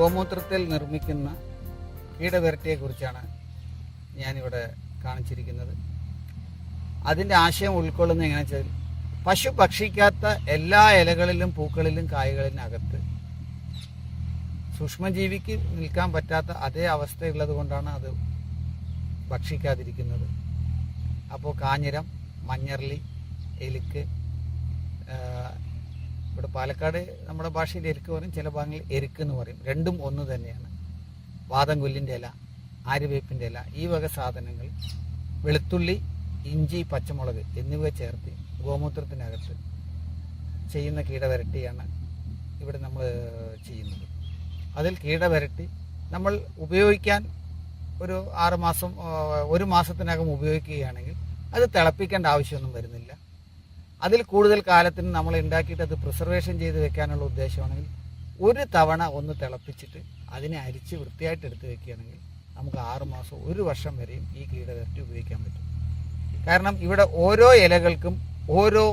ഗോമൂത്രത്തിൽ നിർമ്മിക്കുന്ന കീടവിരട്ടിയെക്കുറിച്ചാണ് ഞാനിവിടെ കാണിച്ചിരിക്കുന്നത്. അതിൻ്റെ ആശയം ഉൾക്കൊള്ളുന്ന എങ്ങനെയാണെന്ന് വെച്ചാൽ, പശു ഭക്ഷിക്കാത്ത എല്ലാ ഇലകളിലും പൂക്കളിലും കായകളിനകത്ത് സൂക്ഷ്മജീവിക്ക് നിൽക്കാൻ പറ്റാത്ത അതേ അവസ്ഥയുള്ളത് കൊണ്ടാണ് അത് ഭക്ഷിക്കാതിരിക്കുന്നത്. അപ്പോൾ കാഞ്ഞിരം, മഞ്ഞർലി, എലിക്ക്, ഇവിടെ പാലക്കാട് നമ്മുടെ ഭാഷയിൽ എരിക്ക് പറയും, ചില ഭാഗങ്ങളിൽ എരിക്ക് എന്ന് പറയും. രണ്ടും ഒന്ന് തന്നെയാണ്. വാതംകൊല്ലിൻ്റെ ഇല, ആര്യവേപ്പിൻ്റെ ഇല, ഈ വക സാധനങ്ങൾ, വെളുത്തുള്ളി, ഇഞ്ചി, പച്ചമുളക് എന്നിവ ചേർത്ത് ഗോമൂത്രത്തിനകത്ത് ചെയ്യുന്ന കീടവിരട്ടിയാണ് ഇവിടെ നമ്മൾ ചെയ്യുന്നത്. അതിൽ കീടവിരട്ടി നമ്മൾ ഉപയോഗിക്കാൻ ഒരു 6 മാസം, 1 മാസത്തിനകം ഉപയോഗിക്കുകയാണെങ്കിൽ അത് തിളപ്പിക്കേണ്ട ആവശ്യമൊന്നും വരുന്നില്ല. അതിൽ കൂടുതൽ കാലത്തിന് നമ്മൾ ഉണ്ടാക്കിയിട്ട് അത് പ്രിസർവേഷൻ ചെയ്ത് വെക്കാനുള്ള ഉദ്ദേശമാണെങ്കിൽ ഒരു തവണ ഒന്ന് തിളപ്പിച്ചിട്ട് അതിനെ അരിച്ച് വൃത്തിയായിട്ട് എടുത്ത് വെക്കുകയാണെങ്കിൽ നമുക്ക് 6 മാസം 1 വർഷം വരെയും ഈ കീടവിരട്ടി ഉപയോഗിക്കാൻ പറ്റും. കാരണം ഇവിടെ ഓരോ ഇലകൾക്കും ഓരോ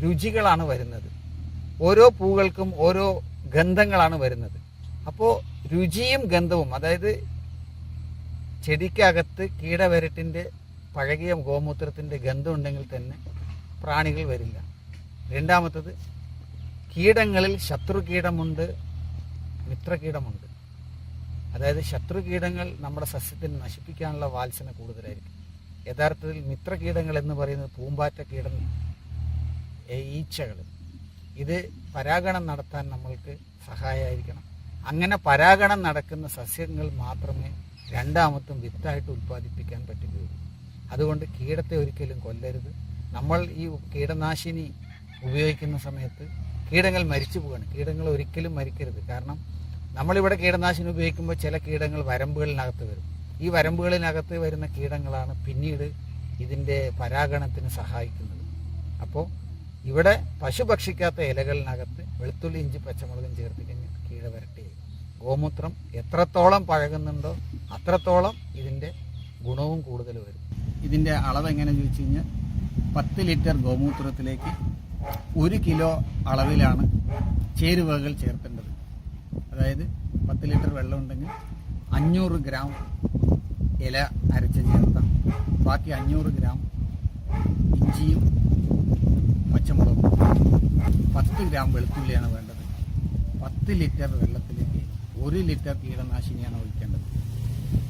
രുചികളാണ് വരുന്നത്, ഓരോ പൂക്കൾക്കും ഓരോ ഗന്ധങ്ങളാണ് വരുന്നത്. അപ്പോൾ രുചിയും ഗന്ധവും, അതായത് ചെടിക്കകത്ത് കീടവിരട്ടിൻ്റെ പഴകിയ ഗോമൂത്രത്തിൻ്റെ ഗന്ധം ഉണ്ടെങ്കിൽ തന്നെ പ്രാണികൾ വരില്ല. രണ്ടാമത്തത്, കീടങ്ങളിൽ ശത്രുകീടമുണ്ട്, മിത്രകീടമുണ്ട്. അതായത് ശത്രുകീടങ്ങൾ നമ്മുടെ സസ്യത്തിന് നശിപ്പിക്കാനുള്ള വാത്സന കൂടുതലായിരിക്കും. യഥാർത്ഥത്തിൽ മിത്രകീടങ്ങൾ എന്ന് പറയുന്നത് പൂമ്പാറ്റ കീടം, ഈച്ചകൾ. ഇത് പരാഗണം നടത്താൻ നമ്മൾക്ക് സഹായമായിരിക്കണം. അങ്ങനെ പരാഗണം നടക്കുന്ന സസ്യങ്ങൾ മാത്രമേ രണ്ടാമത്തും വിത്തായിട്ട് ഉൽപ്പാദിപ്പിക്കാൻ പറ്റുകയുള്ളൂ. അതുകൊണ്ട് കീടത്തെ ഒരിക്കലും കൊല്ലരുത്. നമ്മൾ ഈ കീടനാശിനി ഉപയോഗിക്കുന്ന സമയത്ത് കീടങ്ങൾ മരിച്ചു പോവുകയാണ്. കീടങ്ങൾ ഒരിക്കലും മരിക്കരുത്. കാരണം നമ്മളിവിടെ കീടനാശിനി ഉപയോഗിക്കുമ്പോൾ ചില കീടങ്ങൾ വരമ്പുകളിനകത്ത് വരും. ഈ വരമ്പുകളിനകത്ത് വരുന്ന കീടങ്ങളാണ് പിന്നീട് ഇതിൻ്റെ പരാഗണത്തിന് സഹായിക്കുന്നത്. അപ്പോൾ ഇവിടെ പശു ഭക്ഷിക്കാത്ത ഇലകളിനകത്ത് വെളുത്തുള്ളി, ഇഞ്ചി, പച്ചമുളകും ചേർത്ത് കഴിഞ്ഞാൽ കീടവിരട്ടി. ഗോമൂത്രം എത്രത്തോളം പഴകുന്നുണ്ടോ അത്രത്തോളം ഇതിൻ്റെ ഗുണവും കൂടുതൽ വരും. ഇതിൻ്റെ അളവ് എങ്ങനെയാണെന്ന് ചോദിച്ചു കഴിഞ്ഞാൽ, 10 ലിറ്റർ ഗോമൂത്രത്തിലേക്ക് 1 കിലോ അളവിലാണ് ചേരുവകൾ ചേർക്കേണ്ടത്. അതായത് 10 ലിറ്റർ വെള്ളം ഉണ്ടെങ്കിൽ 500 ഗ്രാം ഇല അരച്ച് ചേർത്താം. ബാക്കി 500 ഗ്രാം ഇഞ്ചിയും പച്ചമുളകും, 10 ഗ്രാം വെളുത്തുള്ളിയാണ് വേണ്ടത്. 10 ലിറ്റർ വെള്ളത്തിലേക്ക് 1 ലിറ്റർ കീടനാശിനിയാണ് ഒഴിക്കേണ്ടത്.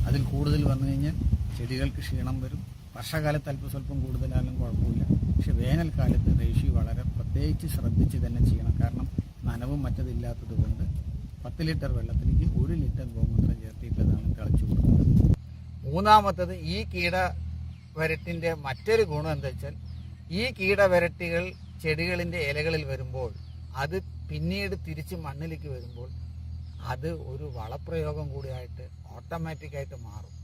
അതിൽ കൂടുതൽ വന്നു കഴിഞ്ഞാൽ ചെടികൾക്ക് ക്ഷീണം വരും. വർഷകാലത്ത് അല്പസ്വല്പം കൂടുതലായാലും കുഴപ്പമില്ല. പക്ഷെ വേനൽക്കാലത്ത് റേഷ്യോ വളരെ പ്രത്യേകിച്ച് ശ്രദ്ധിച്ച് തന്നെ ചെയ്യണം. കാരണം നനവും മറ്റതില്ലാത്തത് കൊണ്ട് 10 ലിറ്റർ വെള്ളത്തിലേക്ക് 1 ലിറ്റർ ഗോമൂത്രം ചേർത്തിട്ടതാണ് തിളച്ചു കൊടുക്കുന്നത്. മൂന്നാമത്തത്, ഈ കീടവിരട്ടിൻ്റെ മറ്റൊരു ഗുണം എന്താ വെച്ചാൽ, ഈ കീടവിരട്ടികൾ ചെടികളിൻ്റെ ഇലകളിൽ വരുമ്പോൾ അത് പിന്നീട് തിരിച്ച് മണ്ണിലേക്ക് വരുമ്പോൾ അത് ഒരു വളപ്രയോഗം കൂടിയായിട്ട് ഓട്ടോമാറ്റിക്കായിട്ട് മാറും.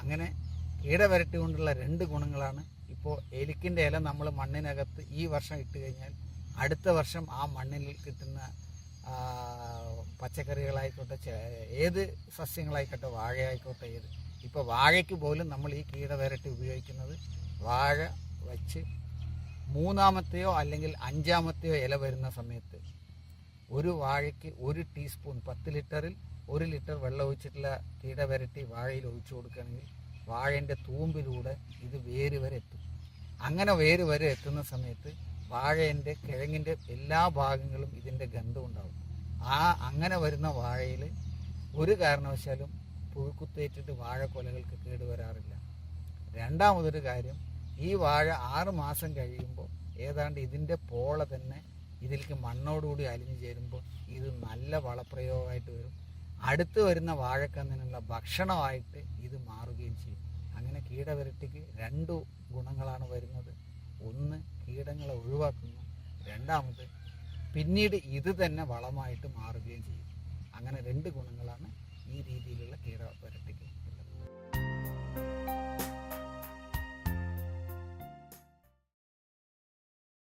അങ്ങനെ കീടവിരട്ടി കൊണ്ടുള്ള 2 ഗുണങ്ങളാണ്. ഇപ്പോൾ എലിക്കിൻ്റെ ഇല നമ്മൾ മണ്ണിനകത്ത് ഈ വർഷം ഇട്ട് കഴിഞ്ഞാൽ അടുത്ത വർഷം ആ മണ്ണിൽ കിട്ടുന്ന പച്ചക്കറികളായിക്കോട്ടെ, ഏത് സസ്യങ്ങളായിക്കോട്ടെ, വാഴയായിക്കോട്ടെ, ഏത്, ഇപ്പോൾ വാഴയ്ക്ക് പോലും നമ്മൾ ഈ കീടവിരട്ടി ഉപയോഗിക്കുന്നത് വാഴ വച്ച് 3-മത്തെയോ അല്ലെങ്കിൽ 5-മത്തെയോ ഇല വരുന്ന സമയത്ത് ഒരു വാഴയ്ക്ക് 1 ടീസ്പൂൺ, 10 ലിറ്ററിൽ 1 ലിറ്റർ വെള്ളം ഒഴിച്ചിട്ടുള്ള കീടവിരട്ടി വാഴയിൽ ഒഴിച്ചു കൊടുക്കുകയാണെങ്കിൽ വാഴൻ്റെ തൂമ്പിലൂടെ ഇത് വേര് വരെ എത്തും. അങ്ങനെ വേര് വരെ എത്തുന്ന സമയത്ത് വാഴേൻ്റെ കിഴങ്ങിൻ്റെ എല്ലാ ഭാഗങ്ങളും ഇതിൻ്റെ ഗന്ധം ഉണ്ടാവും. അങ്ങനെ വരുന്ന വാഴയിൽ ഒരു കാരണവശാലും പുഴുക്കുത്തേറ്റിട്ട് വാഴക്കൊലകൾക്ക് കേടുവരാറില്ല. രണ്ടാമതൊരു കാര്യം, ഈ വാഴ 6 മാസം കഴിയുമ്പോൾ ഏതാണ്ട് ഇതിൻ്റെ പോള തന്നെ ഇതിലേക്ക് മണ്ണോടുകൂടി അലിഞ്ഞു ചേരുമ്പോൾ ഇത് നല്ല വളപ്രയോഗമായിട്ട് വരും. അടുത്ത് വരുന്ന വാഴക്കന്നിനുള്ള ഭക്ഷണമായിട്ട് ഇത് മാറുകയും ചെയ്യും. അങ്ങനെ കീടവിരട്ടിക്ക് 2 ഗുണങ്ങളാണ് വരുന്നത്. ഒന്ന്, കീടങ്ങളെ ഒഴിവാക്കുന്നു. രണ്ടാമത്, പിന്നീട് ഇത് തന്നെ വളമായിട്ട് മാറുകയും ചെയ്യും. അങ്ങനെ 2 ഗുണങ്ങളാണ് ഈ രീതിയിലുള്ള കീടവിരട്ടിക്ക് ഉള്ളത്.